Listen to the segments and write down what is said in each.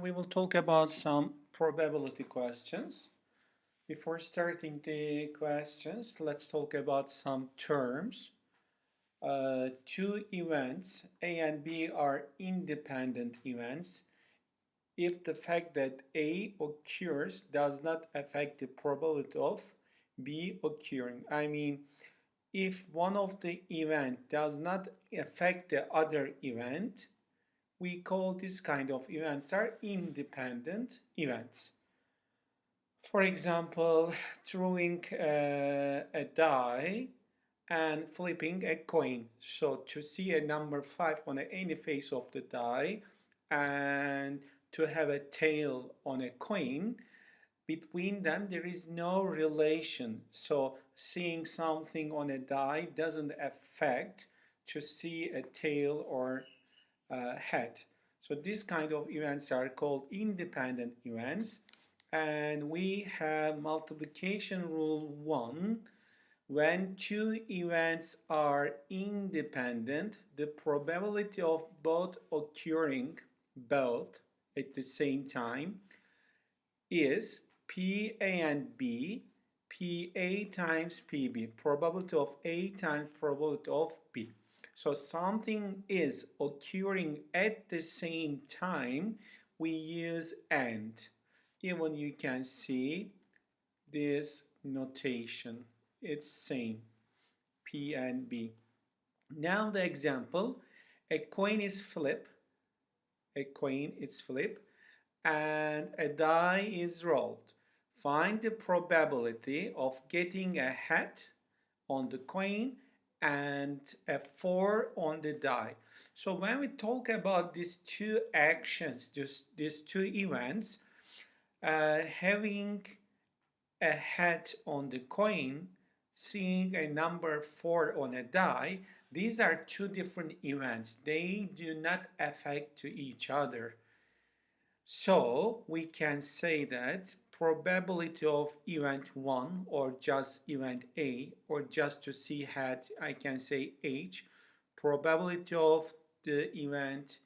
We will talk about some probability questions. Before starting the questions, let's talk about some terms. Two events, A and B, are independent events if the fact that A occurs does not affect the probability of B occurring. I mean, if one of the event does not affect the other event, we call this kind of events are independent events. For example, throwing a die and flipping a coin. So to see a number 5 on any face of the die and to have a tail on a coin, between them there is no relation. So seeing something on a die doesn't affect to see a tail or head. So these kind of events are called independent events. And we have multiplication rule 1. When two events are independent, the probability of both occurring both at the same time is PA and B, PA times PB, probability of A times probability of B. So something is occurring at the same time, we use AND. Even you can see this notation. It's same, P and B. Now the example, a coin is flip, and a die is rolled. Find the probability of getting a hat on the coin and a 4 on the die. So when we talk about these two actions, these two events, having a hat on the coin, seeing a number 4 on a die, these are two different events. They do not affect to each other. So we can say that probability of event 1 or just event A or just to see hat, I can say H. Probability of the event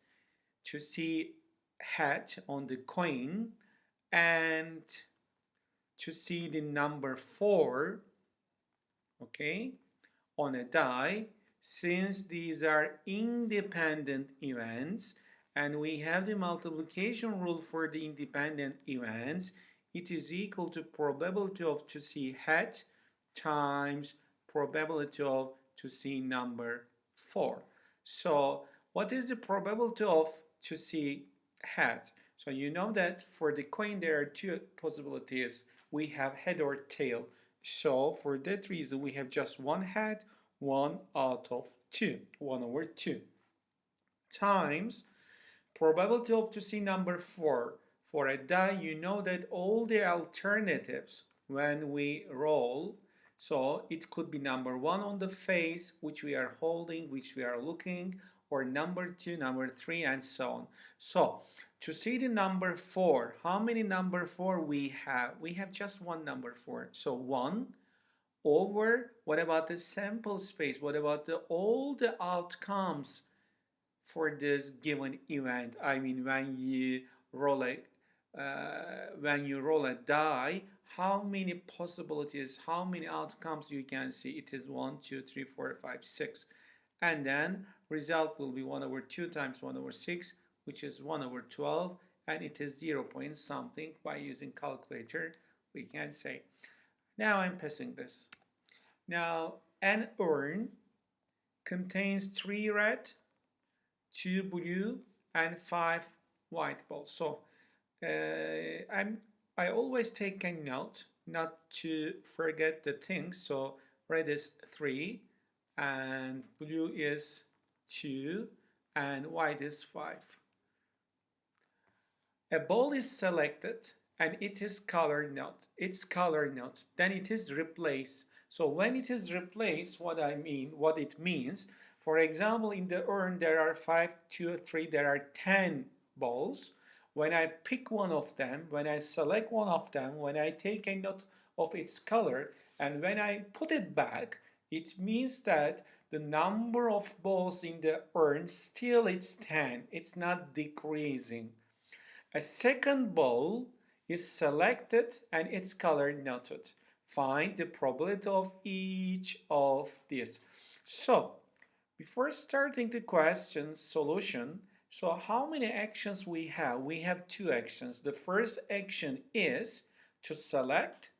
to see hat on the coin and to see the number 4, okay, on a die. Since these are independent events and we have the multiplication rule for the independent events, it is equal to probability of to see hat times probability of to see number 4. So what is the probability of to see hat? So you know that for the coin there are two possibilities. We have head or tail. So for that reason we have just one head, 1 out of 2, 1 over 2, times probability of to see number 4. For a die, you know that all the alternatives when we roll, so it could be number 1 on the face, which we are holding, which we are looking, or number 2, number 3, and so on. So to see the number 4, how many number 4 we have? We have just one number 4. So 1 over, what about the sample space? What about all the outcomes for this given event? I mean, when you roll a die, how many possibilities, how many outcomes you can see? It is 1, 2, 3, 4, 5, 6. And then result will be 1 over 2 times 1 over 6, which is 1 over 12, and it is 0 point something. By using calculator, we can say. Now I'm passing this. Now, an urn contains 3 red, 2 blue, and 5 white balls. So I always take a note not to forget the things. So red is 3, and blue is 2, and white is 5. A ball is selected and it is colored not. It's colored not. Then it is replaced. So when it is replaced, what it means, for example, in the urn there are 5, 2, 3, there are 10 balls. When I pick one of them, when I select one of them, when I take a note of its color, and when I put it back, it means that the number of balls in the urn still it's 10. It's not decreasing. A second ball is selected and its color noted. Find the probability of each of these. So, before starting the question solution, so how many actions we have? We have two actions. The first action is to select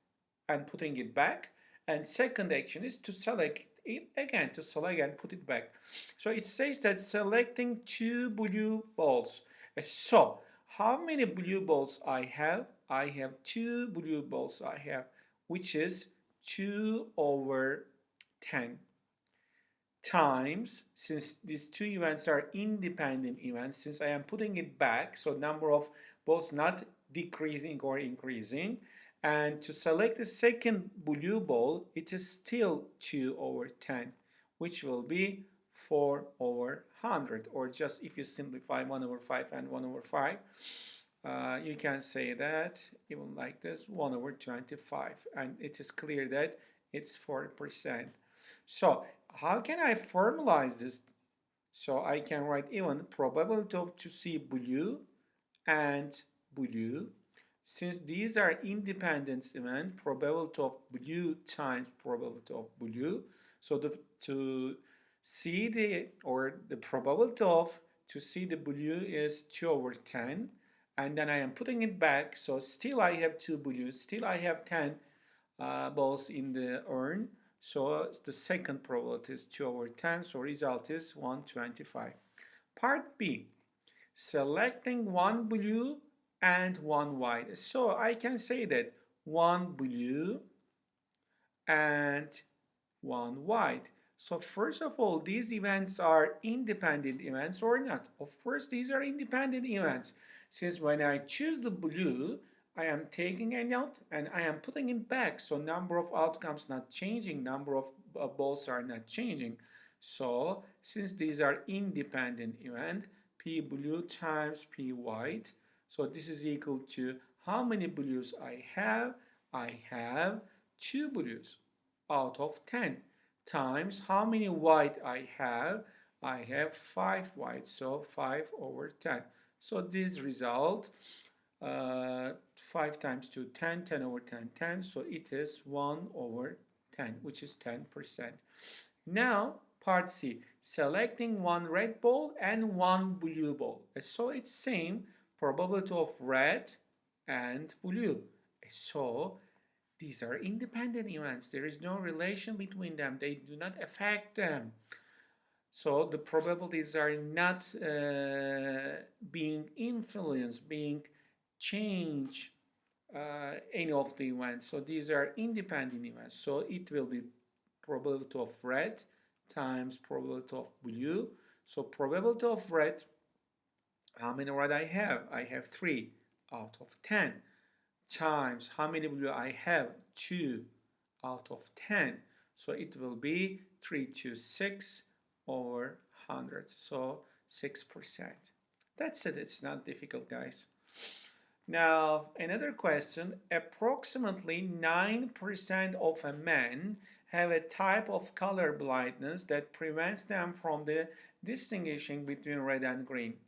and putting it back, and second action is to select it again, to select and put it back. So it says that selecting two blue balls. So how many blue balls I have? I have two blue balls I have, which is 2 over 10 times, since these two events are independent events, since I am putting it back, so number of balls not decreasing or increasing, and to select the second blue ball, it is still 2 over 10, which will be 4 over 100, or just if you simplify 1 over 5 and 1 over 5, you can say that even like this 1 over 25, and it is clear that it's 40%. So how can I formalize this? So I can write even probability of to see blue and blue. Since these are independent events, probability of blue times probability of blue. So to see the probability of to see the blue is 2 over 10, and then I am putting it back. So still I have two blues. Still I have 10 balls in the urn. So the second probability is 2 over 10, so result is 125. Part B, selecting one blue and one white. So I can say that one blue and one white. So first of all, these events are independent events or not? Of course, these are independent events. Since when I choose the blue, I am taking a note and I am putting it back. So number of outcomes not changing, number of balls are not changing. So since these are independent event, P blue times P white. So this is equal to how many blues I have? I have 2 blues out of 10 times how many white I have? I have 5 white, so 5 over 10. So this result, 5 times 2, 10, 10 over 10, 10. So it is 1 over 10, which is 10%. Now, part C, selecting one red ball and one blue ball. So it's same probability of red and blue. So these are independent events. There is no relation between them. They do not affect them. So the probabilities are not being influenced, being changed any of the events. So these are independent events. So it will be probability of red times probability of blue. So probability of red, how many red I have? I have 3 out of 10 times how many blue I have? 2 out of 10. So it will be 3 to 6 over 100. So 6%. That's it. It's not difficult, guys. Now, another question. Approximately 9% of a men have a type of color blindness that prevents them from the distinguishing between red and green.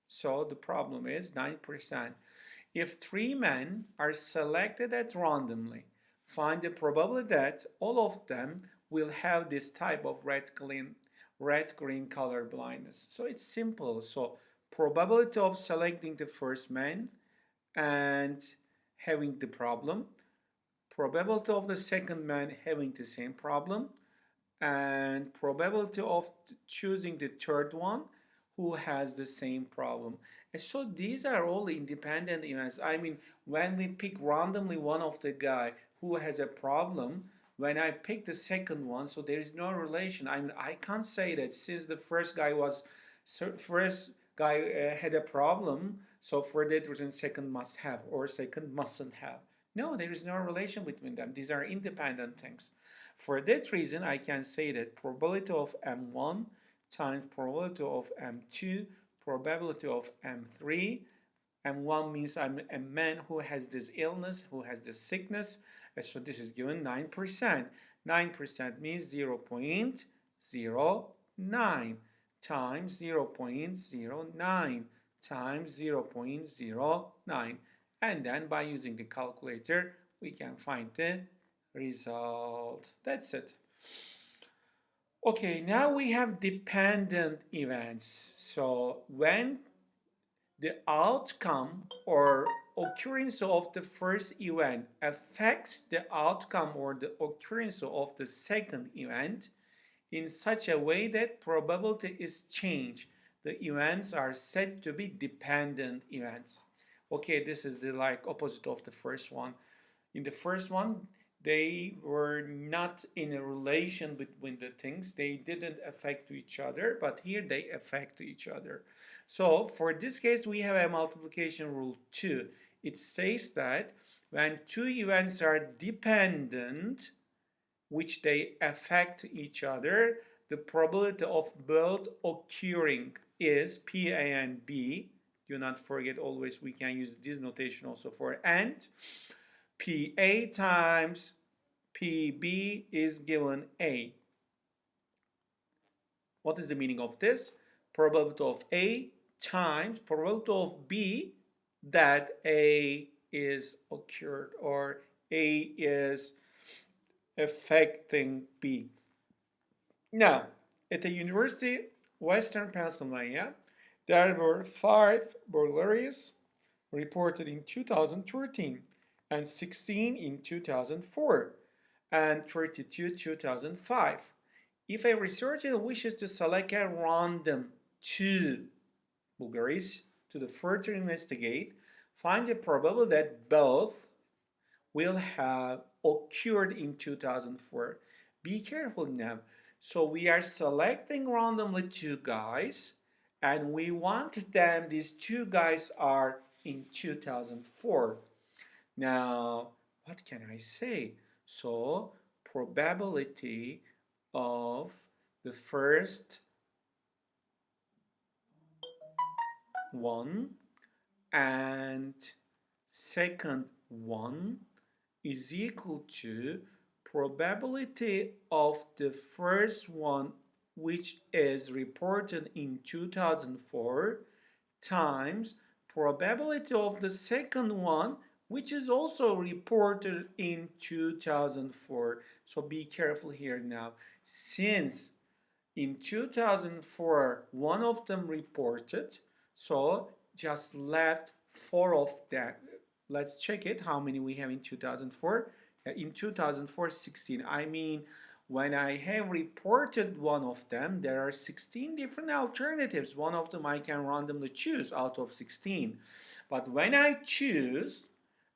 So the problem is 9%. If 3 men are selected at randomly, find the probability that all of them will have this type of red-green color blindness. So it's simple. So probability of selecting the first man and having the problem, probability of the second man having the same problem, and probability of choosing the third one who has the same problem. And so these are all independent events. I mean, when we pick randomly one of the guy who has a problem, when I pick the second one, so there is no relation. I mean, I can't say that since the first guy had a problem, so for that reason second must have or second mustn't have. No, there is no relation between them. These are independent things. For that reason, I can say that probability of M1 times probability of M2, probability of M3. M1 means I'm a man who has this illness, who has this sickness. So this is given 9%. 9% means 0.09 times 0.09 times 0.09, and then by using the calculator we can find the result. That's it. Okay, now we have dependent events. So when the outcome or occurrence of the first event affects the outcome or the occurrence of the second event in such a way that probability is changed, the events are said to be dependent events. Okay, this is the like opposite of the first one. In the first one, they were not in a relation between the things. They didn't affect each other, but here they affect each other. So for this case, we have a multiplication rule 2. It says that when two events are dependent, which they affect each other, the probability of both occurring is PA and B. Do not forget, always we can use this notation also for and. PA times PB is given A. What is the meaning of this? Probability of A times probability of B that A is occurred or A is affecting B. Now, at the University Western Pennsylvania, there were 5 burglaries reported in 2013 and 16 in 2004 and 32 2005. If a researcher wishes to select a random 2 burglaries to the further investigate, find the probability that both will have occurred in 2004. Be careful now. So we are selecting randomly 2 guys and we want them, these 2 guys are in 2004. Now, what can I say? So probability of the first one and second one is equal to probability of the first one, which is reported in 2004, times probability of the second one, which is also reported in 2004. So be careful here now. Since in 2004 one of them reported, so just left 4 of them. Let's check it, how many we have in 2004. In 2004, 16. I mean, when I have reported one of them, there are 16 different alternatives. One of them I can randomly choose out of 16. But when I choose,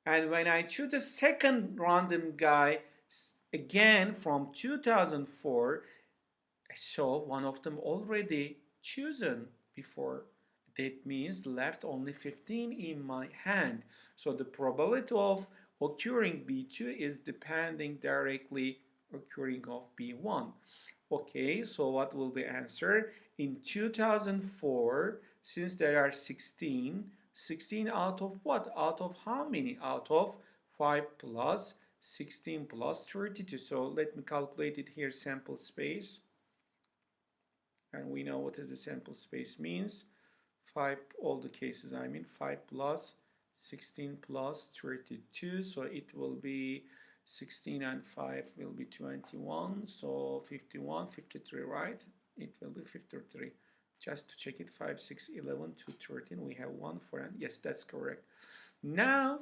and when I choose the second random guy, again from 2004, so one of them already chosen before. That means left only 15 in my hand. So the probability of occurring B2 is depending directly occurring of B1. Okay, so what will be answer? In 2004, since there are 16, 16 out of what? Out of how many? Out of 5 plus 16 plus 32. So let me calculate it here, sample space. And we know what is the sample space means. 5, all the cases, I mean 5 plus 16 plus 32, so it will be 16 and 5 will be 21, so 51, 53, right? It will be 53. Just to check it, 5, 6, 11, 2, 13, we have 1, 4, and yes, that's correct. Now,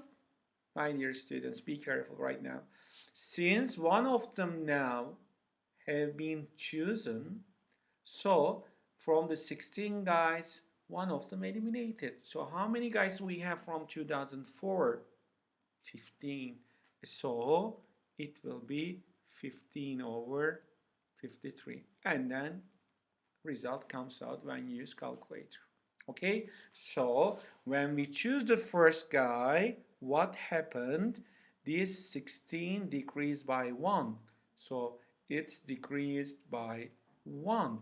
my dear students, be careful right now. Since one of them now have been chosen, so from the 16 guys, one of them eliminated. So how many guys we have from 2004? 15. So it will be 15 over 53. And then result comes out when you use calculator. Okay, so when we choose the first guy, what happened? This 16 decreased by 1. So it's decreased by 1.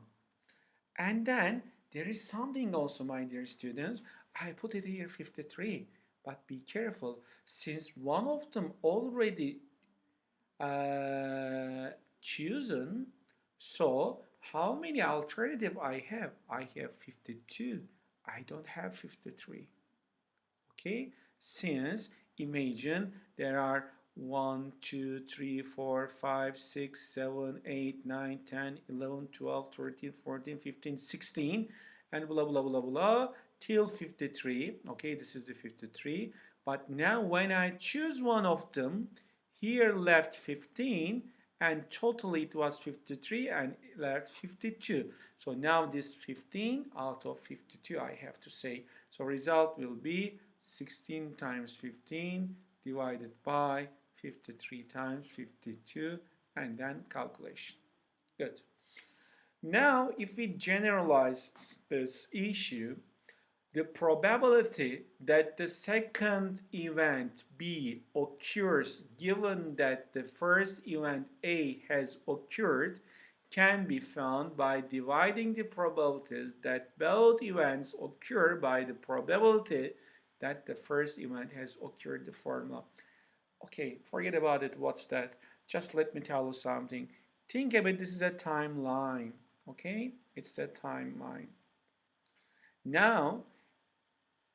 And then there is something also, my dear students. I put it here 53, but be careful. Since one of them already chosen, so how many alternative I have? I have 52. I don't have 53. Okay, since imagine there are 1, 2, 3, 4, 5, 6, 7, 8, 9, 10, 11, 12, 13, 14, 15, 16, and blah blah blah blah till 53. Okay, this is the 53. But now when I choose one of them, here left 15, and totally it was 53 and left 52. So now this 15 out of 52 I have to say. So result will be 16 times 15 divided by 53 times 52, and then calculation. Good. Now, if we generalize this issue, the probability that the second event B occurs given that the first event A has occurred can be found by dividing the probabilities that both events occur by the probability that the first event has occurred, the formula. Okay, forget about it. What's that? Just let me tell you something. Think about this is a timeline. Okay, it's a timeline. Now,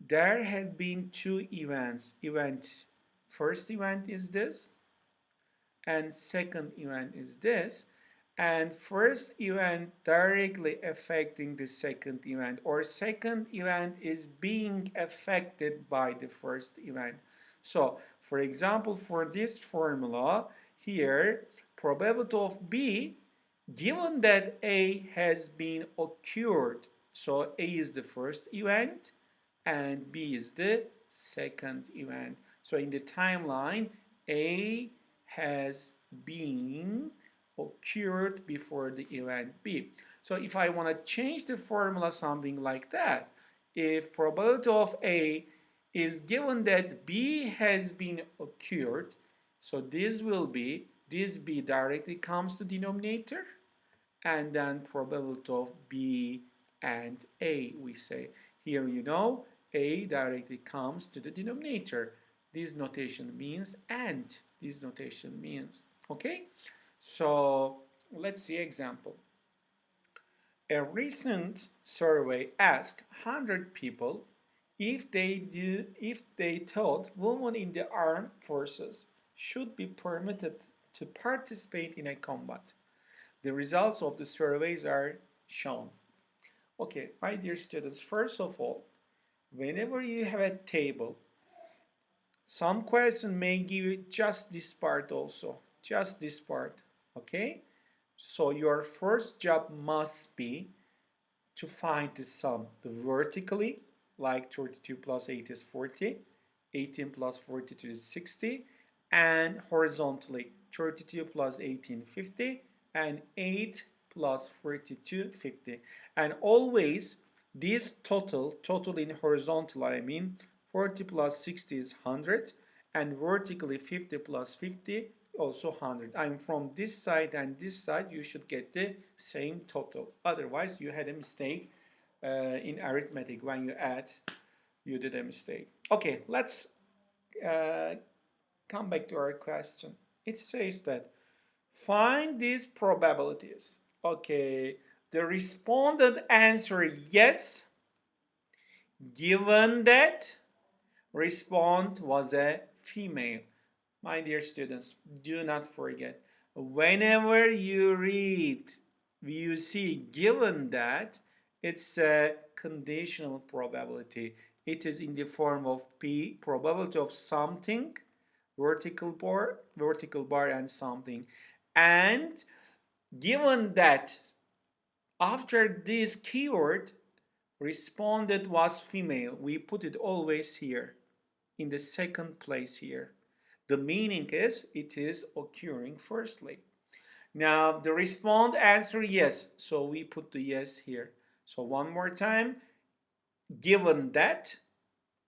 there have been two events. First event is this, and second event is this. And first event directly affecting the second event, or second event is being affected by the first event. So, for example, for this formula here, probability of B, given that A has been occurred, so A is the first event and B is the second event. So in the timeline, A has been occurred before the event B. So if I want to change the formula something like that, if probability of A is given that B has been occurred, so this B directly comes to denominator, and then probability of B and A, we say. Here you know, A directly comes to the denominator. This notation means and. This notation means, okay? So let's see example. A recent survey asked 100 people if they thought women in the armed forces should be permitted to participate in a combat. The results of the surveys are shown. Okay, my dear students, first of all, whenever you have a table, some question may give you just this part also, just this part, okay? So your first job must be to find the sum vertically, like 32 plus 8 is 40, 18 plus 42 is 60, and horizontally 32 plus 18 50, and 8 plus 42 50. And always this total in horizontal, I mean 40 plus 60 is 100, and vertically 50 plus 50 also 100. I'm from this side and this side, you should get the same total. Otherwise, you had a mistake in arithmetic. When you add, you did a mistake. Okay, let's come back to our question. It says that find these probabilities. Okay, the respondent answered yes, given that respondent was a female. My dear students, do not forget, whenever you read, you see given that, it's a conditional probability. It is in the form of P, probability of something, vertical bar and something. And given that after this keyword, responded was female, we put it always here, in the second place here. The meaning is it is occurring firstly. Now the respond answer yes, so we put the yes here. So one more time, given that,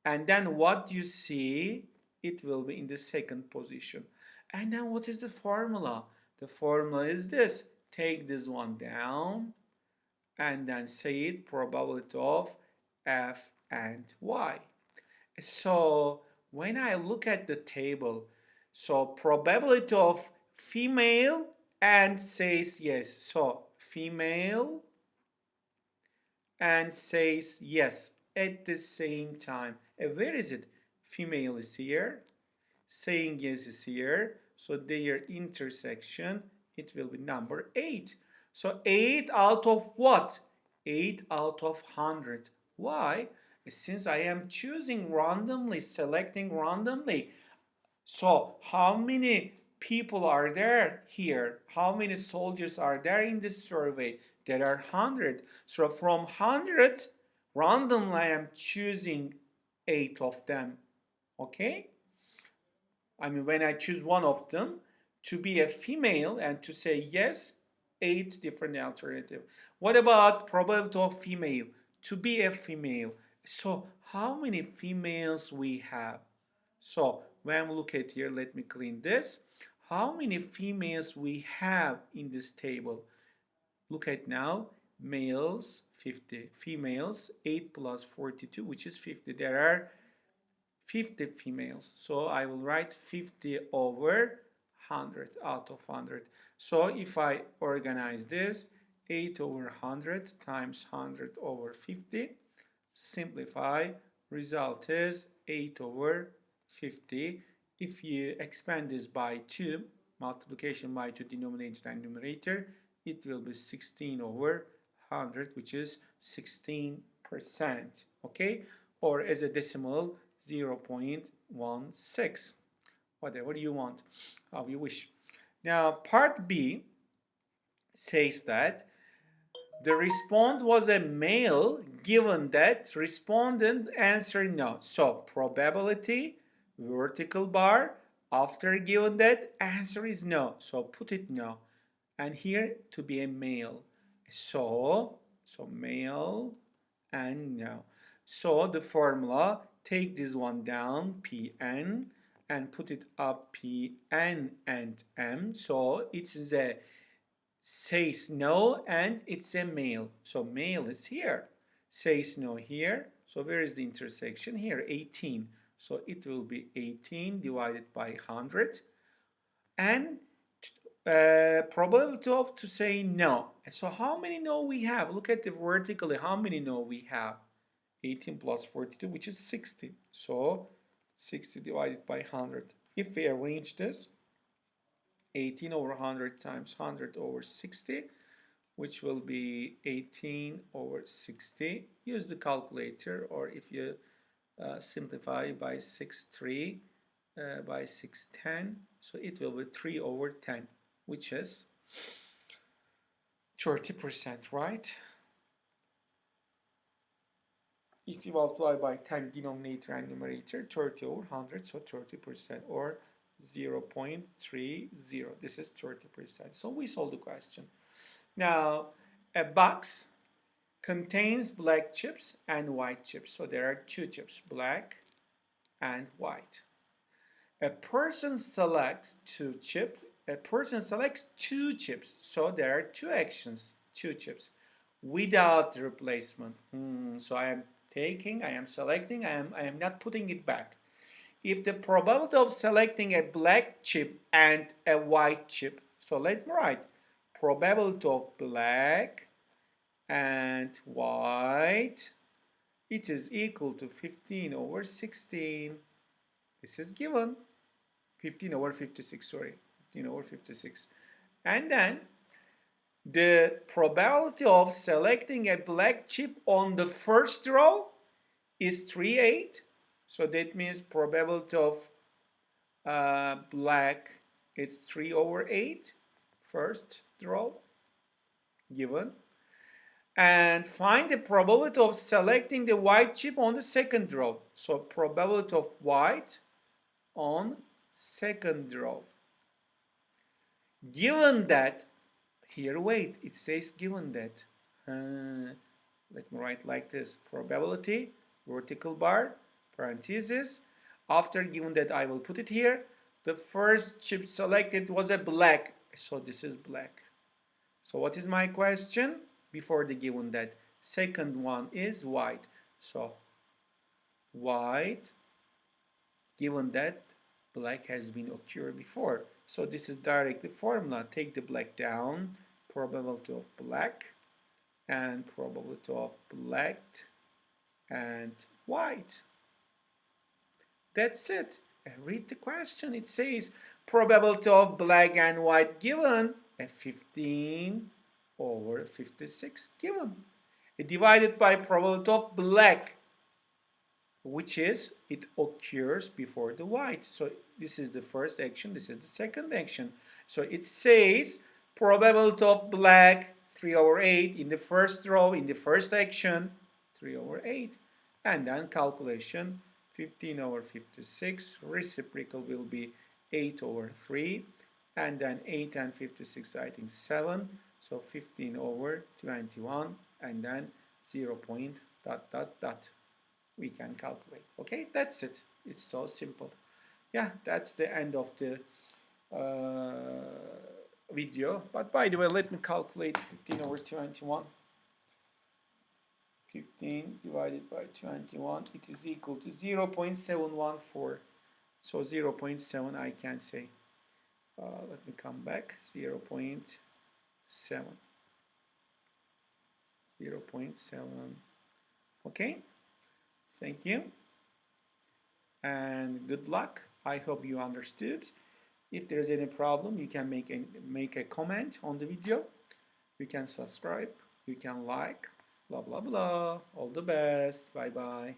and then what you see, it will be in the second position. And then what is the formula? The formula is this. Take this one down and then say it, probability of f and y. So when I look at the table, so probability of female and says yes. So female and says yes. at the same time. Where is it? Female is here, saying yes is here, so their intersection, it will be number 8. So 8 out of what? 8 out of 100. Why? Since I am choosing randomly, selecting randomly, so how many people are there here? How many soldiers are there in this survey? There are 100. So from 100, randomly I am choosing 8 of them. Okay? I mean, when I choose one of them to be a female and to say yes, 8 different alternatives. What about probability of female? To be a female. So how many females we have? So when we look at here, let me clean this. How many females we have in this table? Look at now, males 50, females 8 plus 42, which is 50. There are 50 females. So I will write 50 over 100 out of 100. So if I organize this, 8 over 100 times 100 over 50, simplify, result is 8 over 50. If you expand this by 2, multiplication by 2 denominator and numerator, it will be 16 over 100, which is 16%, okay? Or as a decimal, 0.16, whatever you want, how you wish. Now, part B says that the respondent was a male given that respondent answered no. So probability, vertical bar, after given that answer is no. So put it no. And here to be a male. So male and no. So the formula, take this one down, Pn, and put it up Pn and M. So it's a says no and it's a male. So male is here. Says no here. So where is the intersection? Here, 18. So it will be 18 divided by 100. And probability of to say no. So how many no we have? Look at the vertically. How many no we have? 18 plus 42, which is 60. So 60 divided by 100. If we arrange this, 18 over 100 times 100 over 60, which will be 18 over 60. Use the calculator, or if you simplify by 6 by 610, so it will be 3 over 10, which is 30%, right? If you multiply by 10 denominator and numerator, 30 over 100, so 30%, or 0.30. This is 30%. So we solved the question. Now, a box contains black chips and white chips. So there are 2 chips, black and white. A person selects 2 chips. A person selects 2 chips. So there are 2 actions, 2 chips, without the replacement. So I am selecting, I am not putting it back. If the probability of selecting a black chip and a white chip, so let me write probability of black and white, it is equal to 15 over 16. This is given. 15 over 56, sorry, 15 over 56. And then the probability of selecting a black chip on the first row is 3/8. So that means probability of black is 3 over 8, first row, given. And find the probability of selecting the white chip on the second row. So probability of white on second row. Given that, here wait, it says given that. Let me write like this, probability, vertical bar, parenthesis. After given that, I will put it here. The first chip selected was a black, so this is black. So what is my question? Before the given that, second one is white. So white, given that black has been occurred before. So this is directly formula. Take the black down, probability of black, and probability of black and white. That's it. Read the question. It says probability of black and white given a 15 over 56 given. Divided by probability of black, which is it occurs before the white. So this is the first action, this is the second action. So it says probability of black 3 over 8 in the first row, in the first action, 3 over 8. And then calculation 15 over 56, reciprocal will be 8 over 3. And then 8 and 56, I think 7. So 15 over 21, and then 0 point dot dot dot. We can calculate. Okay, that's it. It's so simple. Yeah, that's the end of the video. But by the way, let me calculate 15 over 21. 15 divided by 21, it is equal to 0.714. So 0.7 I can say. Let me come back. 0.7. 0.7. Okay. Thank you and good luck. I hope you understood. If there's any problem, you can make a comment on the video. You can subscribe, you can like, blah blah blah. All the best. Bye bye.